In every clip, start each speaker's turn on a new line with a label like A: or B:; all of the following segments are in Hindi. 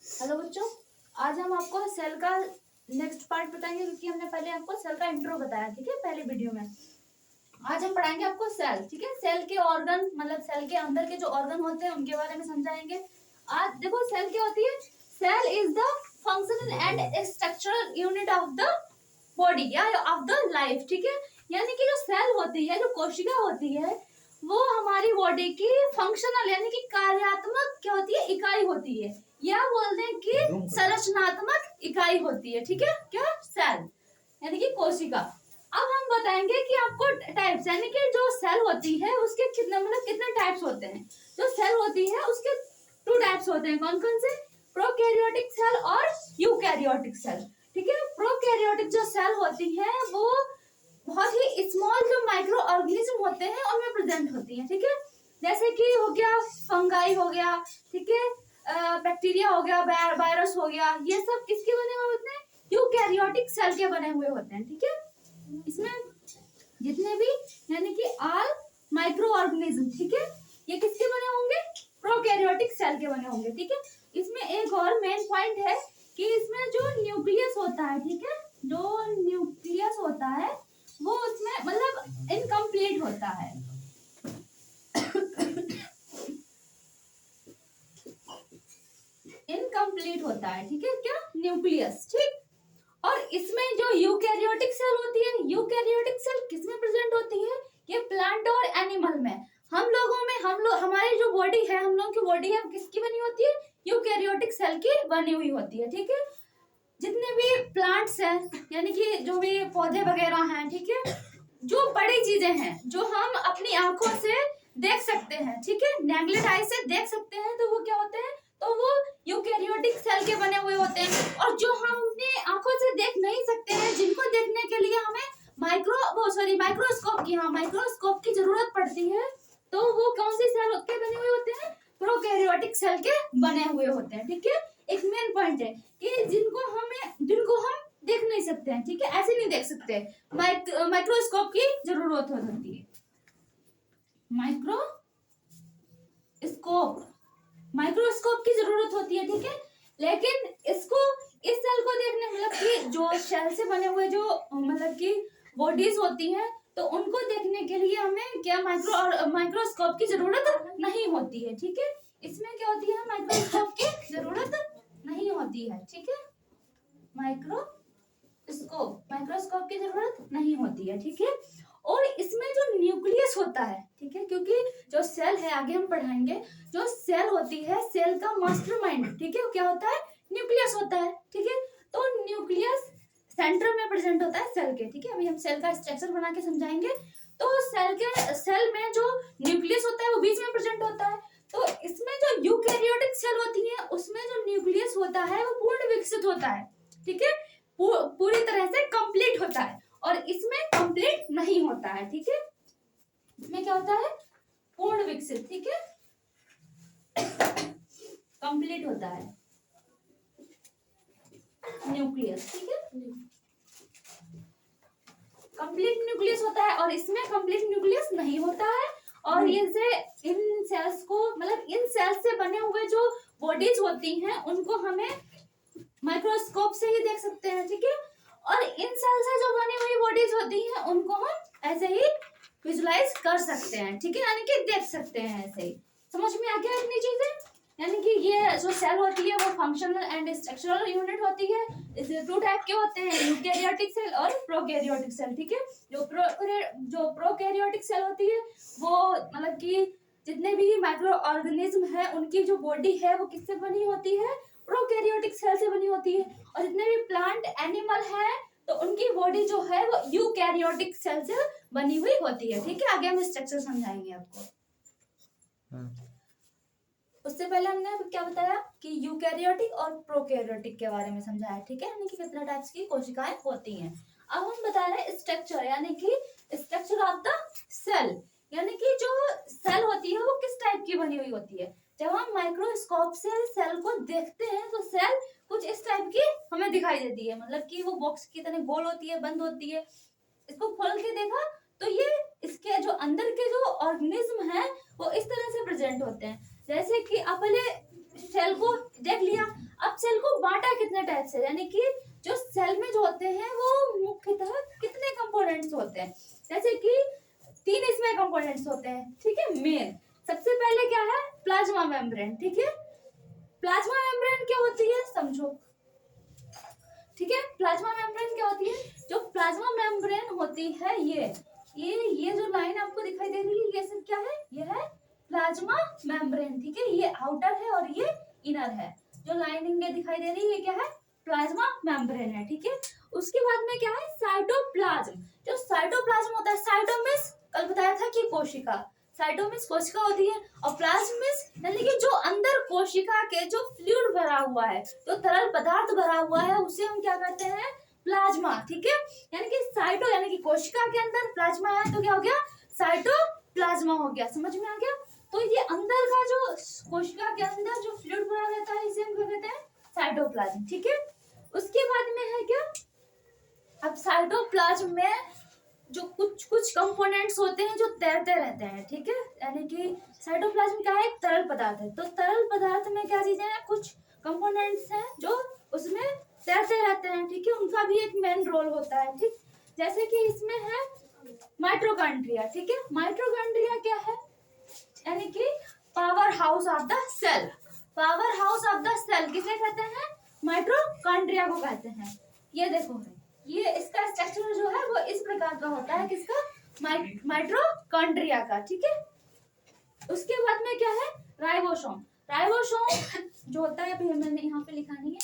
A: हेलो बच्चों, आज हम आपको सेल का नेक्स्ट पार्ट बताएंगे क्योंकि हमने पहले आपको सेल का इंट्रो बताया, ठीक है, पहले वीडियो में। आज हम पढ़ाएंगे आपको सेल, ठीक है। सेल के ऑर्गन मतलब सेल के अंदर के जो ऑर्गन होते हैं उनके बारे में समझाएंगे। आज देखो सेल क्या होती है। Cell is the functional and structural unit of the body या ऑफ द लाइफ, ठीक है। यानी कि जो सेल होती है, जो कोशिका होती है, वो हमारी बॉडी की फंक्शनल यानी कि कार्यात्मक क्या होती है, इकाई होती है, या बोलते हैं कि संरचनात्मक इकाई होती है, ठीक है। क्या सेल यानी कि कोशिका। अब हम बताएंगे कि आपको टाइप्स यानी कि जो सेल होती है उसके कितने मतलब कितने टाइप्स होते हैं। जो सेल होती है उसके टू टाइप्स होते हैं, कौन कौन से, प्रोकैरियोटिक सेल और यूकैरियोटिक सेल, ठीक है। प्रोकैरियोटिक जो सेल होती है वो बहुत ही स्मॉल जो माइक्रो ऑर्गेनिज्म होते हैं उनमें प्रेजेंट होती है, ठीक है। जैसे कि हो गया फंगाई हो गया, ठीक है, बैक्टीरिया हो गया, वायरस हो गया, ये सब किसके बने हुए होते हैं, यूकैरियोटिक सेल के बने हुए होते हैं, ठीक है। इसमें जितने भी यानी कि ऑल माइक्रो ऑर्गेनिज्म, ठीक है, ये किसके बने होंगे, प्रोकैरियोटिक सेल के बने होंगे, ठीक है। इसमें एक और मेन पॉइंट है कि इसमें जो न्यूक्लियस होता है, ठीक है, जो न्यूक्लियस होता है वो उसमें मतलब इनकम्प्लीट होता है। इनकम्प्लीट होता है, ठीक है, क्या, न्यूक्लियस, ठीक। और इसमें जो यूकैरियोटिक सेल होती है, यूकैरियोटिक सेल किसमें प्रेजेंट होती है, ये प्लांट और एनिमल में। हम लोगों में हमारी जो बॉडी है, हम लोगों की बॉडी है, किसकी बनी होती है, यूकैरियोटिक सेल की बनी हुई होती है, ठीक है। जितने भी प्लांट्स हैं यानी कि जो भी पौधे वगैरह हैं, ठीक है, जो बड़ी चीजें हैं जो हम अपनी आंखों से देख सकते हैं, ठीक है, नेगलेट आई से देख सकते हैं, तो वो क्या होते हैं, तो वो यूकैरियोटिक सेल के बने हुए होते हैं। और जो हम अपनी आंखों से देख नहीं सकते हैं, जिनको देखने के लिए हमें माइक्रोस्कोप की, हाँ, माइक्रोस्कोप की जरूरत पड़ती है, तो वो कौन सी सेल के बने हुए होते हैं, प्रोकैरियोटिक सेल के बने हुए होते हैं, ठीक है। एक मेन पॉइंट है कि जिनको हम देख नहीं सकते हैं, ठीक है, ऐसे नहीं देख सकते, माइक्रोस्कोप की जरूरत होती है। माइक्रोस्कोप की जरूरत होती है, ठीक है। लेकिन इसको इस सेल को देखने मतलब कि जो सेल से बने हुए जो मतलब कि बॉडीज होती हैं, तो उनको देखने के लिए हमें क्या माइक्रोस्कोप की जरूरत नहीं होती है, ठीक है। इसमें क्या होती है, माइक्रोस्कोप की जरूरत नहीं होती है, ठीक है। माइक्रोस्कोप की जरूरत नहीं होती है, ठीक है। और इसमें जो न्यूक्लियस होता है, ठीक है, क्योंकि जो सेल है आगे हम पढ़ाएंगे, जो सेल होती है, सेल का मास्टरमाइंड, ठीक है, क्या होता है, न्यूक्लियस होता है, ठीक है। तो न्यूक्लियस सेंटर में प्रेजेंट होता है सेल के, ठीक है। अभी हम सेल का स्ट्रक्चर बना के समझाएंगे। तो सेल में जो न्यूक्लियस होता है वो बीच में प्रेजेंट होता है। तो इसमें जो यूकैरियोटिक सेल होती है उसमें जो न्यूक्लियस होता है वो पूर्ण विकसित होता है, ठीक है, पूरी तरह से कंप्लीट होता है। और इसमें कंप्लीट नहीं होता है, ठीक है। इसमें क्या होता है, पूर्ण विकसित, ठीक है, कंप्लीट होता है न्यूक्लियस, ठीक है, कंप्लीट न्यूक्लियस होता है। और इसमें कंप्लीट न्यूक्लियस नहीं होता है। और ये से इन सेल्स को मतलब इन सेल्स से बने हुए जो बॉडीज होती हैं उनको हमें माइक्रोस्कोप से ही देख सकते हैं, ठीक है। और इन सेल से जो बनी हुई बॉडीज होती हैं उनको हम ऐसे ही विजुलाइज कर सकते हैं, ठीक है, यानी कि देख सकते हैं ऐसे ही। समझ में आ गया इतनी चीजें। यानी कि ये जो सेल होती है वो फंक्शनल एंड स्ट्रक्चरल यूनिट होती है। इसमें टू टाइप के होते हैं, यूकैरियोटिक सेल और प्रोकैरियोटिक सेल, ठीक है। जो प्रोकैरियोटिक सेल होती है वो मतलब कि जितने भी माइक्रो ऑर्गेनिज्म है उनकी जो बॉडी है वो किससे बनी होती है, प्रोकैरियोटिक सेल से बनी होती है। और जितने भी प्लांट एनिमल है तो उनकी बॉडी जो है वो यूकैरियोटिक सेल से बनी हुई होती है, ठीक है। आगे हम स्ट्रक्चर समझाएंगे आपको। उससे पहले हमने क्या बताया कि यूकैरियोटिक और प्रोकैरियोटिक के बारे में समझाया, ठीक है, यानी कि कितने टाइप्स की कोशिकाएं होती हैं। अब हम बता रहे हैं स्ट्रक्चर यानी कि स्ट्रक्चर ऑफ द सेल, यानी कि जो सेल होती है वो किस टाइप की बनी हुई होती है। जब हम माइक्रोस्कोप से सेल को देखते हैं तो सेल कुछ इस टाइप की हमें दिखाई देती है, मतलब कि वो बॉक्स की तरह गोल होती है, बंद होती है। इसको खोल के देखा तो ये इसके जो अंदर के जो ऑर्गेनिज्म है वो इस तरह से प्रेजेंट होते हैं। जैसे कि आप पहले सेल को देख लिया, अब कितने टाइप से, यानी कि जो सेल में जो होते हैं वो मुख्यतः कितने कंपोनेंट्स होते हैं, जैसे कि 3 इसमें कंपोनेंट्स होते हैं, ठीक है। मेन सबसे पहले क्या है, प्लाज्मा मेम्ब्रेन, ठीक है। प्लाज्मा मेम्ब्रेन क्या होती है समझो, ठीक है। प्लाज्मा मेम्ब्रेन क्या होती है, जो प्लाज्मा मेम्ब्रेन होती है ये जो लाइन आपको दिखाई दे रही है ये सब क्या है, ये है प्लाज्मा मेम्ब्रेन, ठीक है। ये आउटर है और ये इनर है, जो लाइनिंग ये दिखाई दे रही है ये क्या है, प्लाज्मा मेम्ब्रेन है, ठीक है। उसके बाद में क्या है, साइटोप्लाज्म। जो साइटोप्लाज्म होता है, साइटो मींस कल बताया था कि कोशिका, साइटो मींस कोशिका होती है, और प्लाज्म मींस यानी कि जो अंदर कोशिका के जो फ्लूइड भरा हुआ है, जो तरल पदार्थ भरा हुआ है, उसे हम क्या कहते हैं, प्लाज्मा, ठीक है। यानी कि साइटो यानी कि कोशिका के अंदर प्लाज्मा है तो क्या हो गया, साइटोप्लाज्मा हो गया, समझ में आ गया। तो ये अंदर का जो कोशिका के अंदर जो फ्लूइड भरा रहता है इसे हम क्या कहते हैं, साइटोप्लाज्म, ठीक है। उसके बाद में है क्या, अब साइटोप्लाज्म में जो कुछ कंपोनेंट्स होते हैं जो तैरते रहते हैं, ठीक है। यानी कि साइटोप्लाज्म क्या है, एक तरल पदार्थ है, तो तरल पदार्थ में क्या चीजें हैं, कुछ कंपोनेंट्स हैं जो उसमें तैरते रहते हैं, ठीक है। उनका भी एक मेन रोल होता है, ठीक। जैसे कि इसमें है माइटोकॉन्ड्रिया, ठीक है। माइटोकॉन्ड्रिया क्या है, यानी कि power house of the cell, power house of the cell किसे कहते हैं, माइटोकॉन्ड्रिया को कहते हैं। ये देखो ये इसका स्ट्रक्चर जो है वो इस प्रकार का होता है, किसका, माइटोकॉन्ड्रिया का, ठीक है। उसके बाद में क्या है, राइबोसोम। राइबोसोम जो होता है, अभी मैंने यहाँ पे लिखा नहीं है,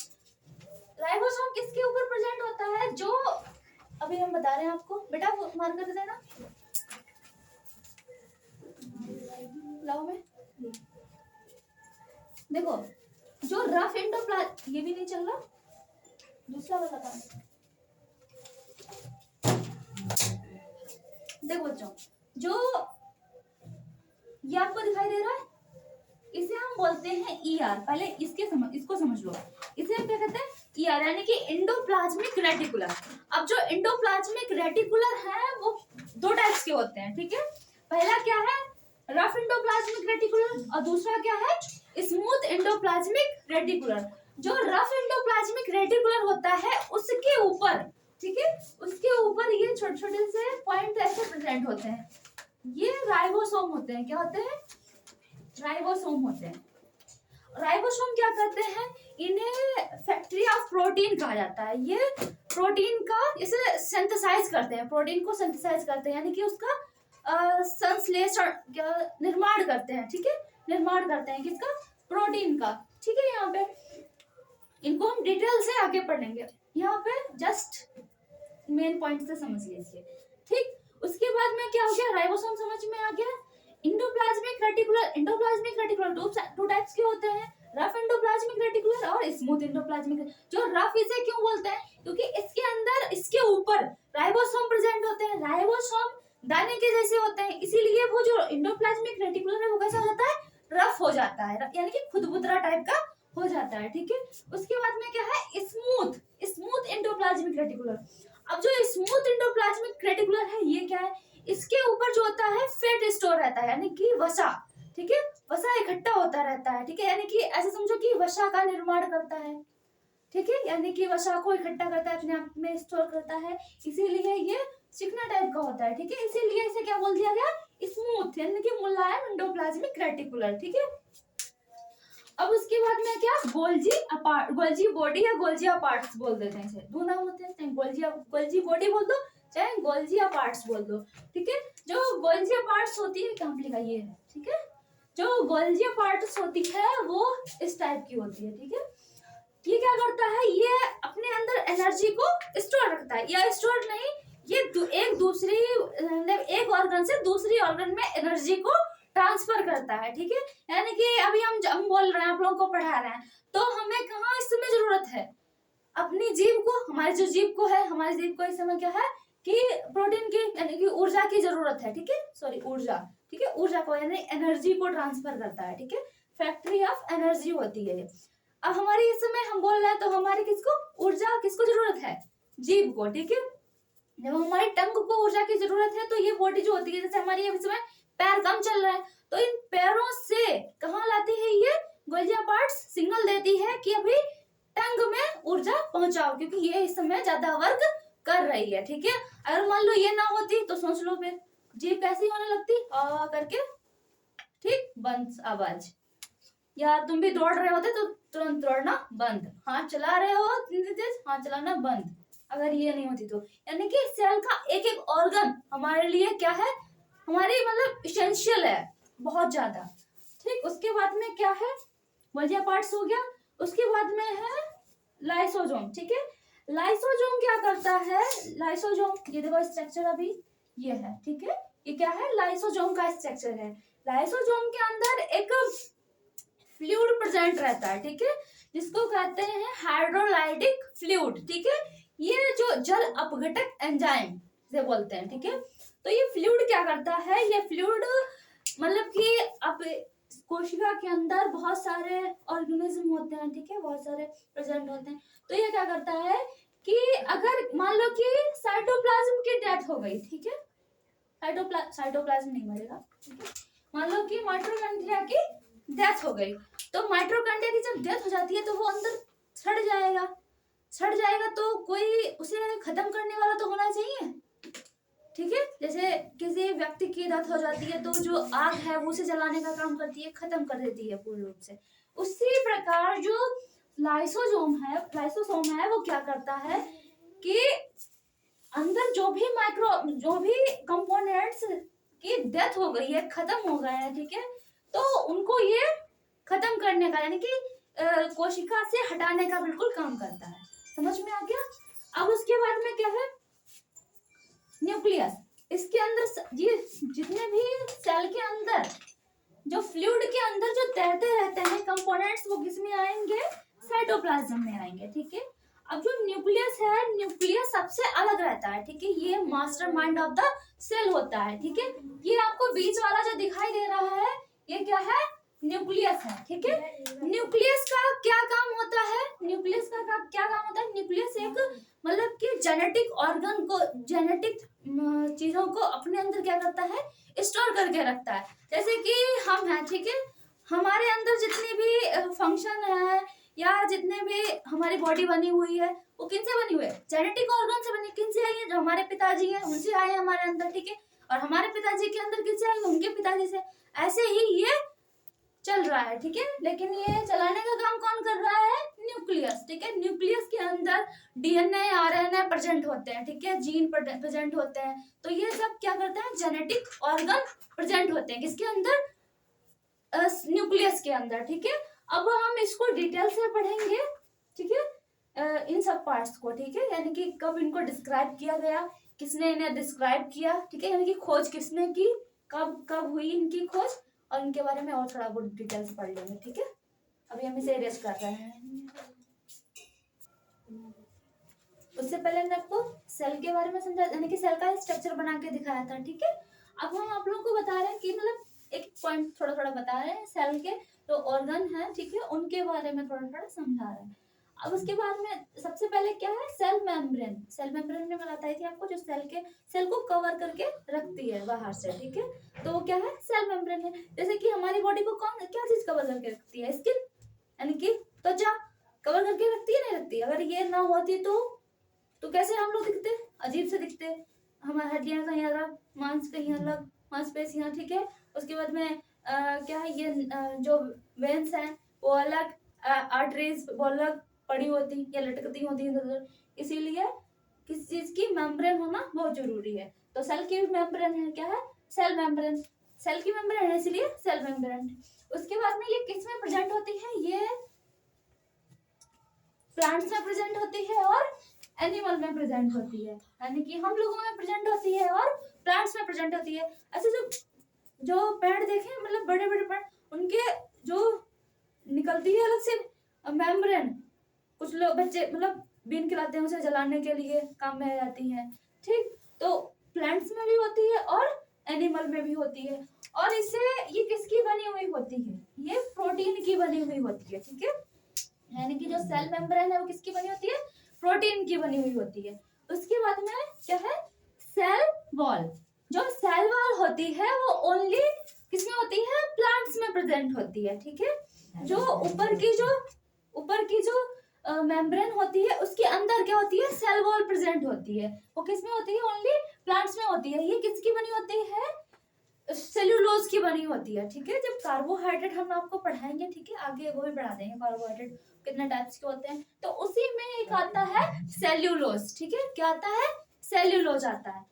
A: राइबोसोम किसके ऊपर प्रेजेंट होता है, जो अभी हम बता रहे हैं आपको, बेटा वो मार्क कर देना, लाओ में देखो, जो रफ एंडोप्लाज्म, ये भी नहीं चल रहा, दूसरा वाला काम देखो बच्चों, जो ये आपको दिखाई दे रहा है इसे हम बोलते हैं ईआर, पहले इसको समझ लो, इसे हम क्या कहते हैं, ईआर, यानी कि एंडोप्लाज्मिक रेटिकुलर। अब जो एंडोप्लाज्मिक रेटिकुलर है वो 2 टाइप्स के होते हैं, ठीक है। पहला क्या है, रफ एंडोप्लाज्मिक रेटिकुलर, और दूसरा क्या है, स्मूथ एंडोप्लाज्मिक रेटिकुलर। जो रफ एंडोप्लाज्मिक रेटिकुलर होता है उसके ऊपर, ठीक है, उसके ऊपर ये छोटे छोटे से पॉइंट ऐसे प्रेजेंट होते हैं, ये राइबोसोम होते हैं, क्या होते हैं, राइबोसोम होते हैं। राइबोसोम क्या करते हैं, इन्हें फैक्ट्री ऑफ प्रोटीन कहा जाता है। ये प्रोटीन का इसे सिंथेसाइज करते हैं, प्रोटीन को सिंथेसाइज करते हैं, यानी कि उसका संश्लेषण निर्माण करते हैं, ठीक है। निर्माण करते हैं किसका, प्रोटीन का, ठीक है। यहाँ पे इनको हम डिटेल से आगे पढ़ेंगे, यहाँ पे जस्ट मेन पॉइंट से समझ लीजिए, ठीक। उसके बाद में क्या हो गया, राइबोसोम समझ में आ गया। Endoplasmic reticular, endoplasmic reticular 2 types के होते हैं, रफ एंडोप्लाज्मिक रेटिकुलर और स्मूथ एंडोप्लाज्मिक। जो रफ इसे क्यों बोलते हैं, क्योंकि इसके अंदर इसके ऊपर राइबोसोम प्रेजेंट होते हैं, राइबोसोम दाने के जैसे होते हैं, इसीलिए वो जो एंडोप्लाज्मिक रेटिकुलर है वो कैसा हो जाता है, रफ हो जाता है, यानी कि खुदबुदरा टाइप का हो जाता है, ठीक है। उसके बाद में क्या है, स्मूथ, स्मूथ एंडोप्लाज्मिक रेटिकुलर। अब जो स्मूथ एंडोप्लाज्मिक रेटिकुलर है ये क्या है, इसके ऊपर जो होता है फैट स्टोर रहता है, यानी कि वसा, ठीक है, वसा इकट्ठा होता रहता है, ठीक है। यानी कि ऐसे समझो कि वसा का निर्माण करता है, ठीक है, यानी कि वसा को इकट्ठा करता है, अपने आप में स्टोर करता है, इसीलिए ये चिकना टाइप का होता है, ठीक है। इसीलिए इसे क्या बोल दिया गया, स्मूथ, यानी कि मुलायम एंडोप्लाज्मिक रेटिकुलर, ठीक है। अब उसके बाद में क्या, गोल्जी बॉडी या गोल्जी अपार्ट्स बोल देते हैं, इसे 2 नाम होते हैं, गोल्जी बॉडी बोल दो चाहे गोल्जी अपार्ट्स बोल दो, ठीक है। जो गोल्जी अपार्ट्स होती है, कहाँ लिखा ये है, ठीक है। जो गोल्जी अपार्ट्स होती है वो इस टाइप की होती है, ठीक है। ये क्या करता है, ये अपने अंदर एनर्जी को स्टोर रखता है, या स्टोर नहीं, ये एक ऑर्गन से दूसरी ऑर्गन में एनर्जी को ट्रांसफर करता है, ठीक है। यानी कि अभी हम बोल रहे हैं, आप लोगों को पढ़ा रहे हैं, तो हमें कहाँ इस समय जरूरत है, अपनी जीभ को, हमारी जो जीभ को है, हमारी जीभ को इस समय क्या है कि प्रोटीन की यानी कि ऊर्जा की जरूरत है, ठीक है, सॉरी ऊर्जा, ठीक है, ऊर्जा को यानी एनर्जी को ट्रांसफर करता है, ठीक है, फैक्ट्री ऑफ एनर्जी होती है ये। अब हमारी इस समय हम बोल रहे हैं तो हमारी किसको जरूरत है, जीभ को, ठीक है। जब हमारी टंग को ऊर्जा की जरूरत है तो ये बॉडी जो होती है, जैसे हमारी इस समय पैर कम चल रहा है तो इन पैरों से कहाँ लाती है, ये गोल्जी अपार्ट्स सिग्नल देती है कि अभी टंग में ऊर्जा पहुंचाओ, क्योंकि ये इस समय ज्यादा वर्क कर रही है, ठीक है। अगर मान लो ये ना होती तो सोच लो फिर जीभ कैसी होने लगती, आ करके, ठीक, बंद आवाज। या तुम भी दौड़ रहे होते तो तुरंत दौड़ना बंद, हाथ चला रहे हो तेज, हाथ चलाना बंद, अगर ये नहीं होती तो। यानी कि सेल का एक एक ऑर्गन हमारे लिए क्या है, हमारी मतलब इसेंशियल है बहुत ज्यादा, ठीक। उसके बाद में क्या है, वजह पार्ट्स हो गया। उसके बाद में है लाइसोसोम, ठीक है। लाइसोसोम क्या करता है, लाइसोसोम ये देखो स्ट्रक्चर अभी ये है, ठीक है। ये क्या है, लाइसोसोम का स्ट्रक्चर है। लाइसोसोम के अंदर एक फ्लूइड प्रेजेंट रहता है, ठीक है, जिसको कहते हैं हाइड्रोलाइटिक फ्लूइड, ठीक है। ये जो जल अपघटक एंजाइम से बोलते हैं, ठीक है। तो ये फ्लूइड क्या करता है, ये फ्लूइड मतलब कि अब कोशिका के अंदर बहुत सारे ऑर्गेनिज्म होते हैं, ठीक है, बहुत सारे प्रेजेंट होते हैं। तो ये क्या करता है कि अगर मान लो कि साइटोप्लाज्म की डेथ हो गई, ठीक है, साइटोप्लाज्म नहीं मरेगा, ठीक है। मान लो कि माइटोकॉन्ड्रिया की डेथ हो गई, तो माइटोकॉन्ड्रिया की जब डेथ हो जाती है तो वो अंदर सड़ जाएगा तो कोई उसे खत्म करने वाला तो होना चाहिए, ठीक है। जैसे किसी व्यक्ति की डेथ हो जाती है तो जो आग है वो उसे जलाने का काम करती है, खत्म कर देती है पूर्ण रूप से। उसी प्रकार जो लाइसोसोम है वो क्या करता है कि अंदर जो भी कंपोनेंट्स की डेथ हो गई है, खत्म हो गए हैं, ठीक है, तो उनको ये खत्म करने का यानी कि कोशिका से हटाने का बिल्कुल काम करता है। समझ में आ गया। अब उसके बाद में क्या है, न्यूक्लियस। इसके अंदर ये जितने भी सेल के अंदर जो फ्लूइड के अंदर जो तैरते रहते हैं कंपोनेंट्स, वो किस में आएंगे, साइटोप्लाज्म में आएंगे, ठीक है। अब जो न्यूक्लियस है, न्यूक्लियस सबसे अलग रहता है, ठीक है, ये मास्टरमाइंड ऑफ द सेल होता है, ठीक है। ये आपको बीच वाला जो दिखाई दे रहा है ये क्या है, न्यूक्लियस है, ठीक है। न्यूक्लियस का क्या काम होता है, न्यूक्लियस का क्या काम होता है, न्यूक्लियस एक मतलब कि जेनेटिक ऑर्गन को, जेनेटिक चीजों को अपने अंदर क्या करता है, स्टोर करके रखता है। जैसे कि हम हैं, ठीक है, हमारे अंदर जितनी भी फंक्शन है या जितने भी हमारी बॉडी बनी हुई है वो किनसे बनी हुई है, जेनेटिक ऑर्गन से बनी। किनसे आई है, जो हमारे पिताजी हैं उनसे आए हमारे अंदर, ठीक है। और हमारे पिताजी के अंदर किससे आए, उनके पिताजी से। ऐसे ही ये चल रहा है, ठीक है। लेकिन ये चलाने का काम कौन कर रहा है, न्यूक्लियस, ठीक है। न्यूक्लियस के अंदर डीएनए आरएनए प्रेजेंट होते हैं, ठीक है, जीन प्रेजेंट होते हैं। तो ये सब क्या करते हैं, जेनेटिक ऑर्गन प्रेजेंट होते हैं किसके अंदर, न्यूक्लियस के अंदर, ठीक है। अब हम इसको डिटेल से पढ़ेंगे, ठीक है, इन सब पार्ट्स को, ठीक है। यानी कि कब इनको डिस्क्राइब किया गया, किसने इन्हें डिस्क्राइब किया, ठीक है, यानी कि खोज किसने की, कब कब हुई इनकी खोज, और इनके बारे में और थोड़ा बहुत डिटेल से पढ़ लेंगे, ठीक है। अभी हम इसे रेस्ट कर रहे हैं। उससे पहले मैंने आपको सेल के बारे में समझा, यानी कि सेल का स्ट्रक्चर बना के दिखाया था, ठीक है। अब हम आप लोगों को बता रहे हैं कि मतलब एक पॉइंट थोड़ा थोड़ा बता रहे हैं, सेल के जो ऑर्गन है, ठीक है, उनके बारे में थोड़ा थोड़ा समझा रहे हैं। अब उसके बाद में सबसे पहले क्या है, सेल मेम्ब्रेन। सेल मेम्ब्रेन में बताई थी आपको, जो सेल को कवर करके रखती है बाहर से, ठीक है। तो वो क्या है, सेल मेम्ब्रेन है। जैसे कि हमारी बॉडी को कौन क्या चीज कवर करके रखती है, स्किन, यानी कि त्वचा कवर करके रखती है, नहीं रखती। अगर ये ना होती तो कैसे हम लोग दिखते, अजीब से दिखते, हमारी हड्डियां कहीं अलग, मांस कहीं अलग, मांसपेशियां, ठीक है। उसके बाद में क्या है, ये जो वेन्स हैं वो अलग, आर्टरीज वो अलग पड़ी होती या लटकती होती इधर। इसीलिए किसी चीज की मेम्ब्रेन होना बहुत जरूरी है। तो सेल की मेम्ब्रेन है, क्या है, सेल मेम्ब्रेन, सेल की मेम्ब्रेन है, इसलिए सेल मेम्ब्रेन। उसके बाद में ये किस में प्रेजेंट होती है, ये प्लांट्स में प्रेजेंट होती है और एनिमल में प्रेजेंट होती है, यानी कि हम लोगों में प्रेजेंट होती है और प्लांट्स में प्रेजेंट होती है। ऐसे जो पेड़ देखे, मतलब बड़े बड़े पेड़, उनके जो निकलती है अलग से मेम्ब्रेन, कुछ लोग बच्चे मतलब बीन खिलाते हैं, उसे जलाने के लिए काम में आ जाती है, ठीक। तो प्लांट्स में भी होती है और एनिमल में भी होती है। और इससे ये किसकी बनी हुई होती है, ये प्रोटीन की बनी हुई होती है, ठीक है। यानी कि जो सेल मेम्ब्रेन है वो किसकी बनी होती है, प्रोटीन की बनी हुई होती है। उसके बाद में क्या है, सेल वॉल। जो सेल वॉल होती है वो ओनली किसमें होती है, प्लांट्स में प्रेजेंट होती है, ठीक है। जो ऊपर की जो मेम्ब्रेन होती है, उसके अंदर क्या होती है, सेल वॉल प्रेजेंट होती है। वो किस में होती है, ओनली प्लांट्स में होती है। ये किसकी बनी होती है, सेल्यूलोज की बनी होती है, ठीक है। जब कार्बोहाइड्रेट हम आपको पढ़ाएंगे, ठीक है, आगे वो भी पढ़ा देंगे कार्बोहाइड्रेट कितने टाइप्स के होते हैं, तो उसी में एक आता है सेल्यूलोज, ठीक है। क्या आता है, सेल्यूलोज आता है।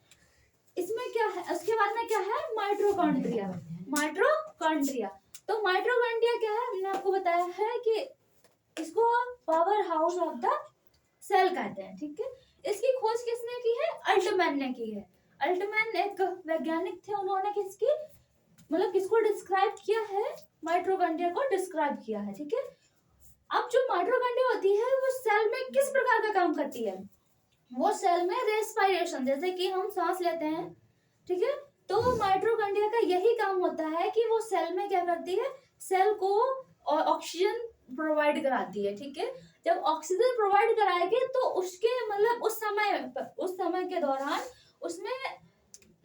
A: इसमें क्या है, उसके बाद में क्या है, माइटोकॉन्ड्रिया। माइटोकॉन्ड्रिया, तो माइटोकॉन्ड्रिया क्या है, मैंने आपको बताया है कि इसको power house of the cell कहते हैं, ठीक है। इसकी खोज किसने की है, अल्टमैन ने की है। अल्टमैन एक वैज्ञानिक थे, उन्होंने किसकी मतलब किसको डिस्क्राइब किया है, माइटोकॉन्ड्रिया को डिस्क्राइब किया है, ठीक है। अब जो माइटोकॉन्ड्रिया होती है वो सेल में किस प्रकार का काम करती है, वो सेल में रेस्पिरेशन, जैसे कि हम सांस लेते हैं, ठीक है, तो माइटोकॉन्ड्रिया का यही काम होता है कि वो सेल में क्या करती है, सेल को ऑक्सीजन प्रोवाइड कराती है, ठीक है। जब ऑक्सीजन प्रोवाइड कराएगी तो उसके मतलब उस समय के दौरान उसमें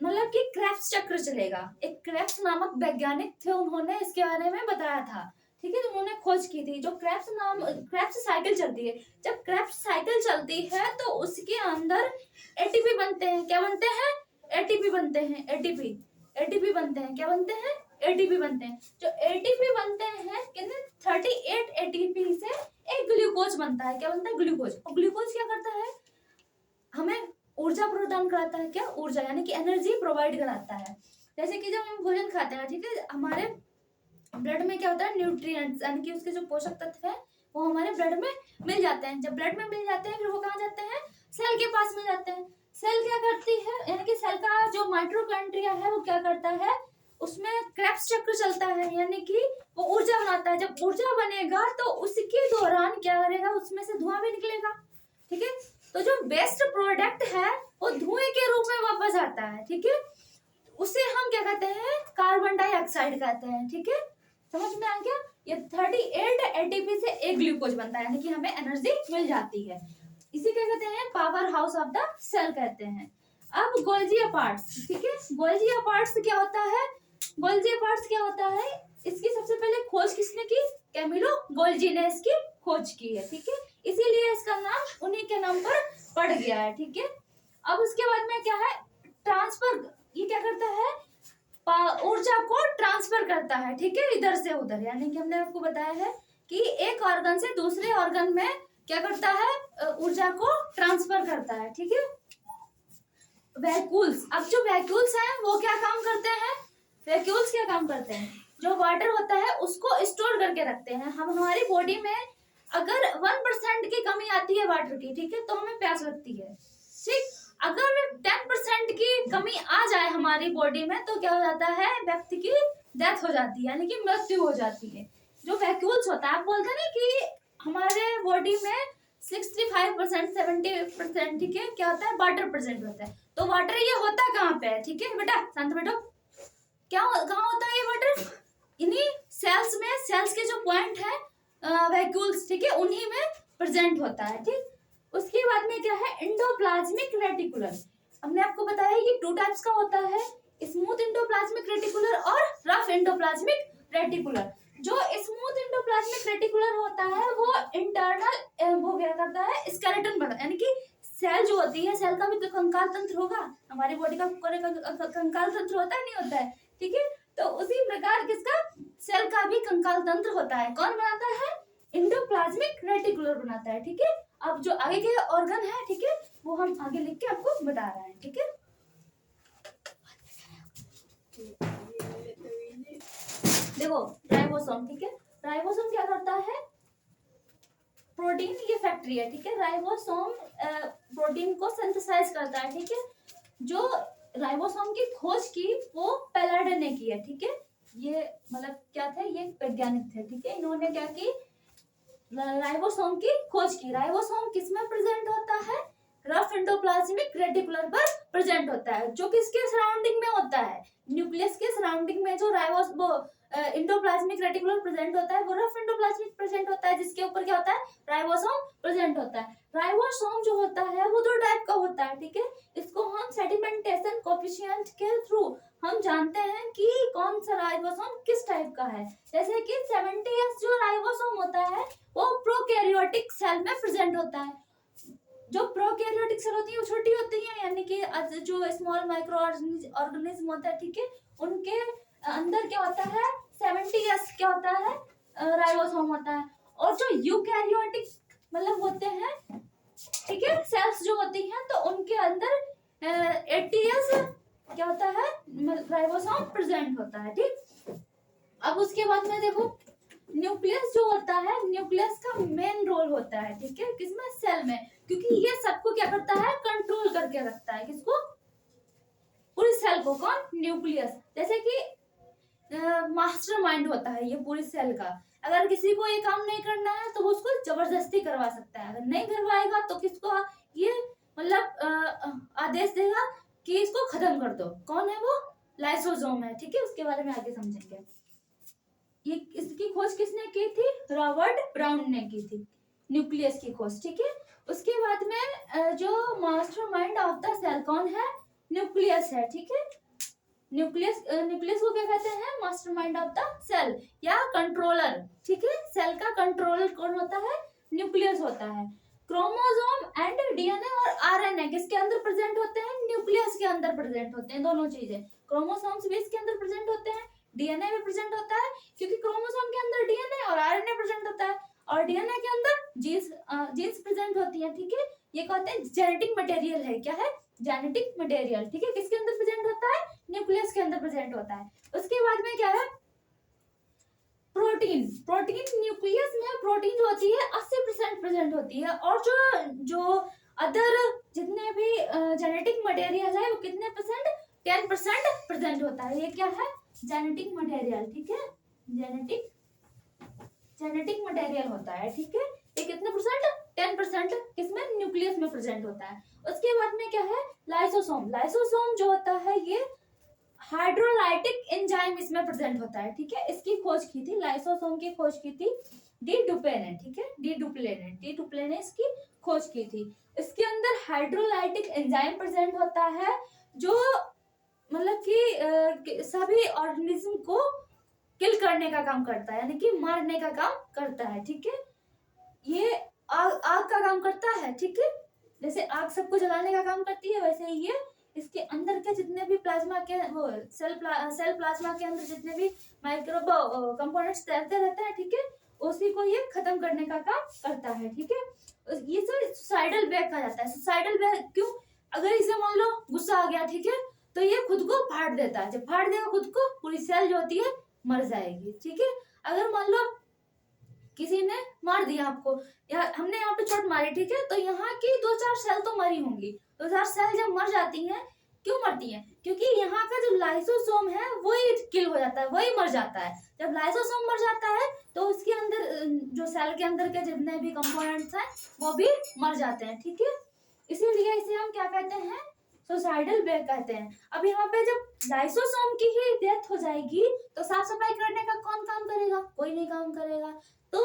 A: मतलब कि क्रेब्स चक्र चलेगा। एक क्रेब्स नामक वैज्ञानिक थे, उन्होंने इसके बारे में बताया था, ठीक है। उन्होंने खोज की थी, जो क्रेब्स साइकिल चलती है। जब क्रेब्स साइकिल चलती है तो उसके अंदर एटीपी बनते हैं। क्या बनते हैं, एटीपी बनते हैं। एटीपी बनते हैं, क्या बनते हैं, एटीपी बनते हैं। जो एटीपी बनते हैं, कितने 38 एटीपी से एक ग्लूकोज बनता है। क्या बनता है, ग्लूकोज। और ग्लूकोज क्या करता है, हमें ऊर्जा प्रदान कराता है। क्या, ऊर्जा यानी कि एनर्जी प्रोवाइड कराता है। जैसे कि जब हम भोजन खाते हैं, ठीक है, हमारे ब्लड में क्या होता है, न्यूट्रिएंट्स यानी कि उसके जो पोषक तत्व है वो हमारे ब्लड में मिल जाते हैं। जब ब्लड में मिल जाते हैं फिर वो कहाँ जाते हैं, सेल के पास मिल जाते हैं। सेल क्या करती है, यानी कि सेल का जो माइटोकॉन्ड्रिया है वो क्या करता है, उसमें क्रेब्स चक्र चलता है, यानी कि वो ऊर्जा बनाता है। जब ऊर्जा बनेगा तो उसके दौरान क्या करेगा, उसमें से धुआं भी निकलेगा, ठीक है। तो जो बेस्ट प्रोडक्ट है वो धुएं के रूप में वापस आता है, ठीक है। उसे हम क्या कहते हैं, कार्बन डाइऑक्साइड कहते हैं, ठीक है। समझ में आ गया, ये 38 एटीपी से एक ग्लूकोज बनता है, यानी कि हमें एनर्जी मिल जाती है। इसे क्या कहते हैं, power house of the cell कहते हैं। अब गोल्जी अपार्ट्स, ठीक है, गोल्जी अपार्ट्स क्या होता है, गोल्जी अपार्ट्स क्या होता है, इसकी सबसे पहले खोज किसने की, कैमिलो गोल्जी ने इसकी खोज की है, ठीक है। इसीलिए इसका नाम उन्हीं के नाम पर पड़ गया है, ठीक है। अब उसके बाद में क्या है, ट्रांसफर, ये क्या करता है, ऊर्जा को ट्रांसफर करता है, ठीक है, इधर से उधर। यानी कि हमने आपको बताया है कि एक ऑर्गन से दूसरे ऑर्गन में क्या करता है, ऊर्जा को ट्रांसफर करता है, ठीक है। वैक्यूल्स, अब जो वैक्यूल्स हैं वो क्या काम करते हैं, वैक्यूल्स क्या काम करते हैं, जो वाटर होता है उसको स्टोर करके रखते हैं। हम हमारी बॉडी में अगर 1% की कमी आती है वाटर की, ठीक है, तो हमें प्यास लगती है, ठीक। अगर 10% की कमी आ जाए हमारी बॉडी में तो क्या हो जाता है, व्यक्ति की डेथ हो जाती है, यानी कि मृत्यु हो जाती है। जो वैक्यूल्स होता है, आप बोलते हैं ना कि हमारे बॉडी में 65% 70%, ठीक है, क्या होता है, वाटर प्रेजेंट होता है। तो वाटर ये होता कहाँ पे है, ठीक है बेटा, शांत बैठो। कहाँ होता है ये वाटर, इन्हीं सेल्स में, सेल्स के जो पॉइंट है वैक्यूल्स, ठीक है, उन्हीं में प्रेजेंट होता है, ठीक। उसके बाद में क्या है, एंडोप्लाज्मिक रेटिकुलर। हमने आपको बताया कि 2 टाइप्स का होता है, स्मूथ एंडोप्लाज्मिक रेटिकुलर और रफ एंडोप्लाज्मिक रेटिकुलर। जो स्मूथ एंडोप्लाज्मिक रेटिकुलर होता है वो इंटरनल वो क्या करता है, स्केलेटन बनता है, यानी कि सेल जो होती है, सेल का भी तो कंकाल तंत्र होगा, हमारी बॉडी का कंकाल तंत्र होता है, नहीं होता है, ठीक है। तो उसी प्रकार किसका, सेल का भी कंकाल तंत्र होता है। कौन बनाता है, एंडोप्लाज्मिक रेटिकुलर बनाता है, ठीक है। अब जो आगे के ऑर्गन है, ठीक है, वो हम आगे लिख के आपको बता रहे हैं, ठीक है। देखो राइबोसोम, ठीक है, राइबोसोम क्या करता है, प्रोटीन, ये फैक्ट्री है, ठीक है। राइबोसोम प्रोटीन को सिंथेसाइज करता है, ठीक है। जो राइबोसोम की खोज की वो पैलार्ड ने की है, ठीक है। ये मतलब क्या थे, ये वैज्ञानिक थे, ठीक है। इन्होंने क्या की, राइबोसोम की खोज की। राइबोसोम किसमें प्रेजेंट होता है, रफ एंडोप्लाज्मिक रेटिकुलर पर प्रेजेंट होता है, जो किसके सराउंडिंग में होता है, न्यूक्लियस के सराउंडिंग में जो एंडोप्लाज्मिक रेटिकुलर प्रेजेंट होता है वो रफ एंडोप्लाज्मिक प्रेजेंट होता है, जिसके ऊपर क्या होता है, राइबोसोम प्रेजेंट होता है। राइबोसोम जो होता है वो 2 टाइप का होता है, ठीक है। इसको हम राइबोसोम सेडिमेंटेशन कोएफिशिएंट के थ्रू हम जानते हैं कि कौन सा राइबोसोम किस टाइप का है। जैसे कि 70S जो राइबोसोम होता है वो प्रोकैरियोटिक सेल में प्रेजेंट होता है। जो प्रोकैरियोटिक सेल होती है वो छोटी होती है, यानी कि जो स्मॉल माइक्रो ऑर्गेनिज्म होता है, ठीक है, उनके अंदर क्या होता है 70S क्या होता है राइबोसोम होता है। और जो यूकैरियोटिक मतलब होते हैं, ठीक है, सेल्स जो होती हैं तो उनके अंदर 80S क्या होता है राइबोसोम प्रेजेंट होता है। ठीक, अब उसके बाद में देखो न्यूक्लियस जो होता है, न्यूक्लियस का मेन रोल होता है, ठीक है, किसमें सेल में, क्योंकि ये सबको क्या करता है कंट्रोल करके रखता है, किसको, पूरी सेल को। कौन, न्यूक्लियस। जैसे कि मास्टरमाइंड होता है ये पूरी सेल का। अगर किसी को ये काम नहीं करना है तो वो उसको जबरदस्ती करवा सकता है, अगर नहीं करवाएगा तो किसको ये मतलब आदेश देगा कि इसको खत्म कर दो। कौन है वो, लाइसोसोम है, ठीक है, उसके बारे में आगे समझेंगे। ये इसकी खोज किसने की थी, रॉबर्ट ब्राउन ने की थी, न्यूक्लियस की खोज, ठीक है। उसके बाद में जो मास्टरमाइंड ऑफ द सेल कौन है, न्यूक्लियस है, ठीक है। न्यूक्लियस को क्या कहते हैं, मास्टरमाइंड ऑफ द सेल या कंट्रोलर, ठीक है। सेल का कंट्रोलर कौन होता है, न्यूक्लियस होता है। क्रोमोसोम एंड डीएनए और आरएनए किसके अंदर प्रेजेंट होते हैं, न्यूक्लियस के अंदर प्रेजेंट होते हैं। दोनों चीजें, क्रोमोसोम्स भी इसके अंदर प्रेजेंट होते हैं, डीएनए भी प्रेजेंट होता है, क्योंकि क्रोमोसोम के अंदर डीएनए और आरएनए प्रेजेंट होता है, और डीएनए के अंदर जीन्स प्रेजेंट होती है, ठीक है। ये कहते हैं जेनेटिक मटेरियल है, क्या है, जेनेटिक मटेरियल, ठीक है। किसके अंदर प्रेजेंट होता है, न्यूक्लियस के अंदर प्रेजेंट होता है। उसके बाद में क्या है, प्रोटीन। प्रोटीन न्यूक्लियस में प्रोटीन जो होती है 80% प्रेजेंट होती है, और जो अदर जितने भी जेनेटिक मटेरियल है वो कितने परसेंट, 10% प्रेजेंट होता है। ये क्या है, जेनेटिक मटेरियल, ठीक है, जेनेटिक मटेरियल होता है, ठीक है। ये कितने परसेंट, 10% किसमें, न्यूक्लियस में प्रेजेंट होता है। उसके बाद में क्या है, लाइसोसोम। लाइसोसोम जो होता है ये हाइड्रोलाइटिक एंजाइम इसमें प्रेजेंट होता है, ठीक है। इसकी खोज की थी, लाइसोसोम की खोज की थी डी डुप्लेने, ठीक है, डी डुप्लेने इसकी खोज की थी। इसके अंदर हाइड्रोलाइटिक एंजाइम प्रेजेंट होता है जो मतलब कि सभी ऑर्गेनिज्म को किल करने का काम करता है, यानी कि मारने का काम करता है, ठीक है। ये आग का काम करता है, ठीक है, जैसे आग सबको जलाने का काम करती है, वैसे ही ये इसके अंदर के जितने भी प्लाज्मा के वो सेल प्लाज्मा के अंदर जितने भी माइक्रोब कंपोनेंट्स तैरते रहते हैं, ठीक है, उसी को ये खत्म करने का काम करता है, ठीक है। ये सब सुसाइडल बैग कहा जाता है। सुसाइडल बैग क्यों, अगर इसे मान लो गुस्सा आ गया, ठीक है, तो ये खुद को फाड़ देता है। जब फाड़ देगा खुद को, पूरी सेल जो होती है मर जाएगी, ठीक है। अगर मान लो किसी ने मार दिया आपको, या हमने यहाँ पे चोट मारी, ठीक है, तो यहाँ की 2-4 सेल तो मरी होंगी। 2-4 सेल जब मर जाती हैं, क्यों मरती हैं, क्योंकि यहाँ का जो लाइसोसोम है वही किल हो जाता है, वही मर जाता है। जब लाइसोसोम मर जाता है तो उसके अंदर जो सेल के अंदर के जितने भी कंपोनेंट्स हैं वो भी मर जाते हैं, ठीक है। इसीलिए इसे हम क्या कहते हैं, सुसाइडल बैग कहते हैं। अब यहाँ पे जब लाइसोसोम की ही डेथ हो जाएगी तो साफ सफाई करने का कौन काम करेगा, कोई नहीं काम करेगा। तो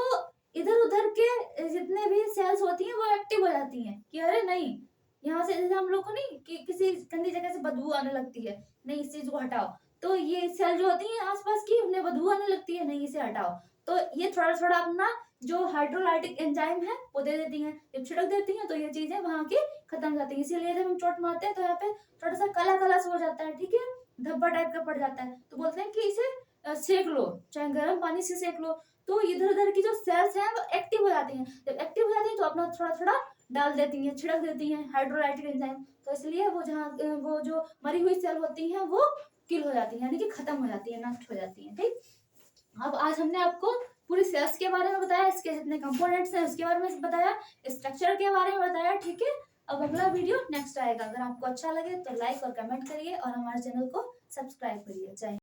A: इधर उधर के जितने भी सेल्स होती हैं वो एक्टिव हो जाती हैं कि अरे नहीं, यहाँ से जैसे हम लोग को नहीं कि किसी गंदी जगह से बदबू आने लगती है, नहीं इस चीज को हटाओ, तो ये सेल जो होती है आसपास की उन्हें बदबू आने लगती है, नहीं इसे हटाओ, तो ये थोड़ा थोड़ा अपना जो हाइड्रोलाइटिक एंजाइम है वो दे देती हैं। जब छिड़क देती हैं तो ये चीजें वहां की खत्म हो जाती है। इसीलिए जब हम चोट मारते हैं तो यहाँ पे थोड़ा सा काला काला सा हो जाता है, ठीक है, धब्बा टाइप का पड़ जाता है, तो बोलते हैं कि इसे सेक लो, चाहे गर्म पानी से सेक लो। तो इधर उधर की जो सेल्स हैं वो एक्टिव हो जाती हैं। जब एक्टिव हो जाती हैं तो अपना थोड़ा थोड़ा डाल देती हैं, छिड़क देती हैं हाइड्रोलाइटिक एंजाइम, तो इसलिए वो जहाँ वो जो मरी हुई सेल होती हैं वो किल हो जाती है, यानी कि खत्म हो जाती है, नष्ट हो जाती है, ठीक। अब आज हमने आपको पूरी सेल्स के बारे में बताया, इसके जितने कंपोनेंट्स हैं उसके बारे में बताया, स्ट्रक्चर के बारे में बताया, ठीक है। अब अगला वीडियो नेक्स्ट आएगा। अगर आपको अच्छा लगे तो लाइक और कमेंट करिए और हमारे चैनल को सब्सक्राइब करिए। जय हिंद।